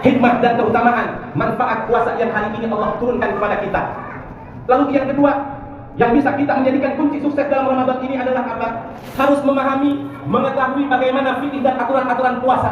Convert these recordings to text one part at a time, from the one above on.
hikmah dan keutamaan manfaat puasa yang hari ini Allah turunkan kepada kita. Lalu yang kedua, yang bisa kita menjadikan kunci sukses dalam Ramadan ini adalah apa? Harus memahami, mengetahui bagaimana fikih dan aturan-aturan puasa.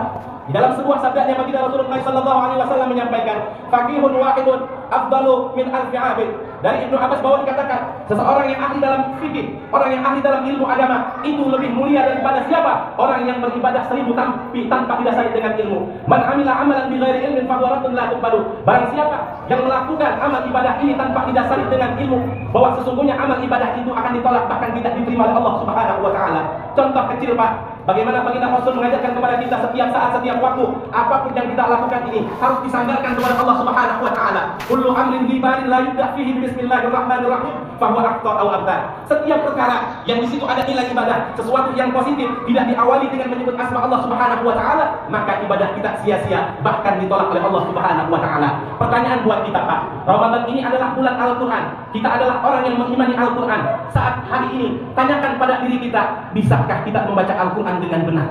Di dalam sebuah sabdanya baginda Rasulullah SAW menyampaikan, "Faqihun wahidun afdalu min alfi abid." Dari Ibnu Abbas bahwa dikatakan, seseorang yang ahli dalam fikih, orang yang ahli dalam ilmu agama itu lebih mulia daripada siapa? Orang yang beribadah 1000 tapi tanpa didasari dengan ilmu. Man amila amalan bighairi ilmin fahuwa raddun la tuqbalu. Barang siapa yang melakukan amal ibadah ini tanpa didasari dengan ilmu, bahwa sesungguhnya amal ibadah itu akan ditolak, bahkan tidak diterima oleh Allah Subhanahu wa taala. Contoh kecil, Pak, bagaimana baginda Rasul mengajarkan kepada kita setiap saat, setiap waktu, apapun yang kita lakukan ini harus disandarkan kepada Allah Subhanahu wa taala. Kullu amrin dibarin la yubda fihi bismillahirrahmanirrahim fahuwa aqta aw abtar. Setiap perkara yang di situ ada nilai ibadah, sesuatu yang positif, tidak diawali dengan menyebut asma Allah Subhanahu wa taala, maka ibadah kita sia-sia, bahkan ditolak oleh Allah Subhanahu wa taala. Pertanyaan buat kita, Pak, Ramadan ini adalah bulan Al-Qur'an. Kita adalah orang yang mengimani Al-Qur'an. Saat hari ini, tanyakan pada diri kita, bisakah kita membaca Al-Qur'an dengan benar?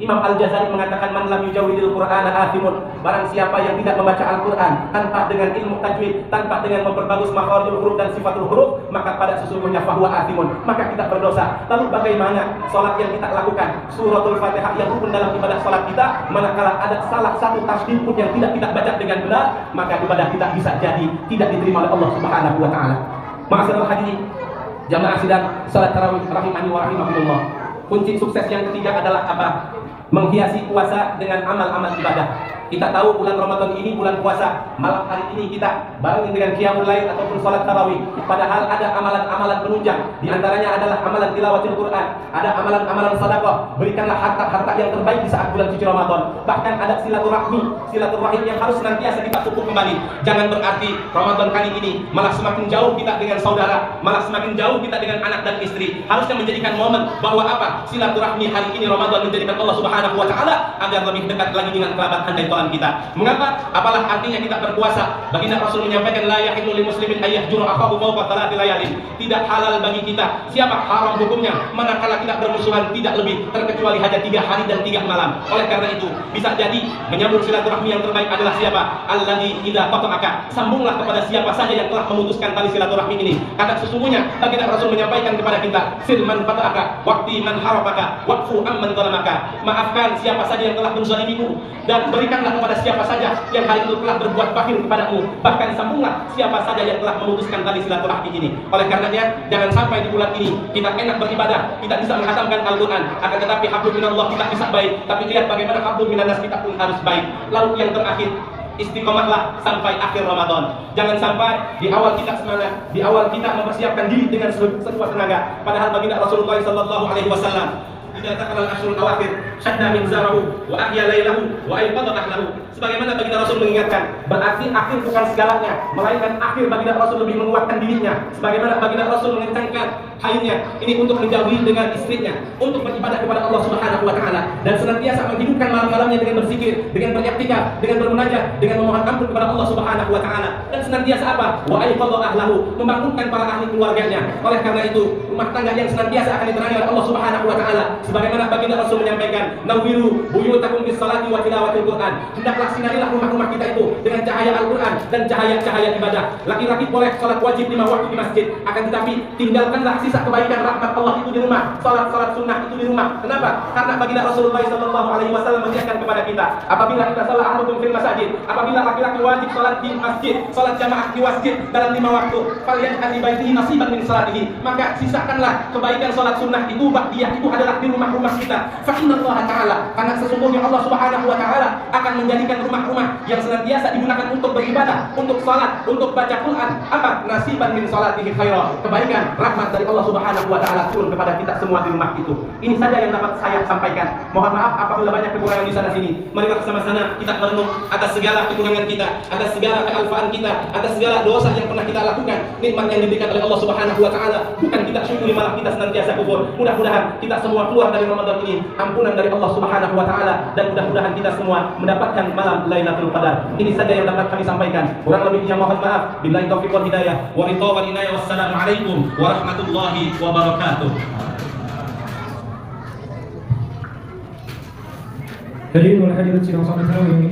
Imam Al-Jazari mengatakan, man lam yujawwidil Qur'ana athimun. Barang siapa yang tidak membaca Al-Qur'an tanpa dengan ilmu tajwid, tanpa dengan memperbagus makharijul huruf dan sifatul huruf, maka pada sesungguhnya fahuwa athimun, maka kita berdosa. Lalu bagaimana salat yang kita lakukan? Suratul Fatihah yang rukun dalam ibadah salat kita, manakala ada salah satu tasbih pun yang tidak kita baca dengan benar, maka ibadah kita bisa jadi tidak diterima oleh Allah Subhanahu wa taala. Ma'asyiral hadirin, jamaah sidang salat tarawih rahimani wa rahimakumullah. Kunci sukses yang ketiga adalah apa? Menghiasi puasa dengan amal-amal ibadah. Kita tahu bulan Ramadan ini bulan puasa. Malam hari ini kita bareng dengan qiyamul lail ataupun salat tarawih. Padahal ada amalan-amalan penunjang. Di antaranya adalah amalan tilawatil Quran, ada amalan-amalan sedekah. Berikanlah harta-harta yang terbaik di saat bulan suci Ramadan. Bahkan ada silaturahim yang harus senantiasa kita pupuk kembali. Jangan berarti Ramadan kali ini malah semakin jauh kita dengan saudara, malah semakin jauh kita dengan anak dan istri. Harusnya menjadikan momen bahwa apa? Silaturahmi hari ini Ramadan menjadikan Allah Subhanahu wa taala agar lebih dekat lagi dengan kerabat handai tolan kita. Mengapa? Apalah artinya kita berpuasa? Baginda Rasul menyampaikan, la yahillu lil muslimin ayyahjura akhahu fawqa thalathi layalin. Tidak halal bagi kita. Siapa? Haram hukumnya manakala kita bermusuhan tidak lebih terkecuali hanya 3 hari dan 3 malam. Oleh karena itu, bisa jadi menyambung silaturahmi yang terbaik adalah siapa? Alladzi idza qata'aka. Sambunglah kepada siapa saja yang telah memutuskan tali silaturahmi ini. Kata sesungguhnya baginda Rasul menyampaikan kepada kita, silman qata'aka waqti man harabaka waqfu amman zalamaka. Maafkan siapa saja yang telah menzalimimu dan berikanlah kepada siapa saja yang hari itu telah berbuat bakhil kepadamu. Bahkan sambunglah siapa saja yang telah memutuskan tali silaturahmi ini. Oleh karenanya, jangan sampai di bulan ini kita enak beribadah, kita bisa menghatamkan Al-Quran, akan tetapi hablum minallah kita bisa baik, tapi lihat bagaimana hablum minannas kita pun harus baik. Lalu yang terakhir, istiqomahlah sampai akhir Ramadan. Jangan sampai di awal kita semangat, di awal kita mempersiapkan diri dengan sekuat tenaga. Padahal baginda Rasulullah SAW tidak takal al-ashrul awakhir syadda min zarahu wa ahya lailahu wa ayqadha ahlahu. Sebagaimana baginda Rasul mengingatkan, berarti akhir bukan segalanya, melainkan akhir baginda Rasul lebih menguatkan dirinya. Sebagaimana baginda Rasul mengencangkan haidnya ini untuk menjauhi dengan istrinya, untuk beribadah kepada Allah Subhanahu wa taala, dan senantiasa menghidupkan malam-malamnya dengan berzikir, dengan beriktikaf, dengan bermunajat, dengan memohon ampun kepada Allah Subhanahu wa taala, dan senantiasa apa? Wa ayqadha ahlahu, membangunkan para ahli keluarganya. Oleh karena itu, rumah tangga yang senantiasa akan diterangi oleh Allah Subhanahu wa taala. Sebagaimana baginda Rasul menyampaikan, nawwiru buyutakum bis salati wa tilawatil Quran. Hendaklah sinarilah rumah-rumah kita itu dengan cahaya Al-Quran dan cahaya-cahaya ibadah. Laki-laki boleh salat wajib 5 waktu di masjid, akan tetapi tinggalkanlah sisa kebaikan rahmat Allah itu di rumah. Salat sunnah itu di rumah. Kenapa? Karena baginda Rasulullah SAW mengingatkan kepada kita, apabila kita salat ahlukum fil masjid, apabila laki-laki wajib salat di masjid, salat jamaah di masjid dalam 5 waktu, falyaj'al li baitihi nasiban min salatihi, maka sisakanlah kebaikan salat sunnah itu, ba'diyah itu adalah di rumah-rumah kita. Fa innallaha ta'ala, karena sesungguhnya Allah Subhanahu wa taala akan menjadikan rumah-rumah yang senantiasa digunakan untuk beribadah, untuk salat, untuk baca Quran, apa? Nasiban min salatihi khairah. Kebaikan, rahmat dari Allah Subhanahu wa taala turun kepada kita semua di rumah itu. Ini saja yang dapat saya sampaikan. Mohon maaf apabila banyak kekurangan di sana sini. Mari bersama-sama kita merenung atas segala kekurangan kita, atas segala kealfaan kita, atas segala dosa yang pernah kita lakukan. Nikmat yang diberikan oleh Allah Subhanahu wa taala bukan kita syukuri, malah kita senantiasa kufur. Mudah-mudahan kita semua keluar dari Ramadan ini ampunan dari Allah Subhanahu wa taala, dan mudah-mudahan kita semua mendapatkan malam Lailatul Qadar. Ini saja yang dapat kami sampaikan. Kurang lebihnya mohon maaf. Billahi taufiq wal hidayah wa ridha wal inayah. Wassalamualaikum warahmatullahi wabarakatuh. Hadirin wal hadirat sidang salat tarawih yang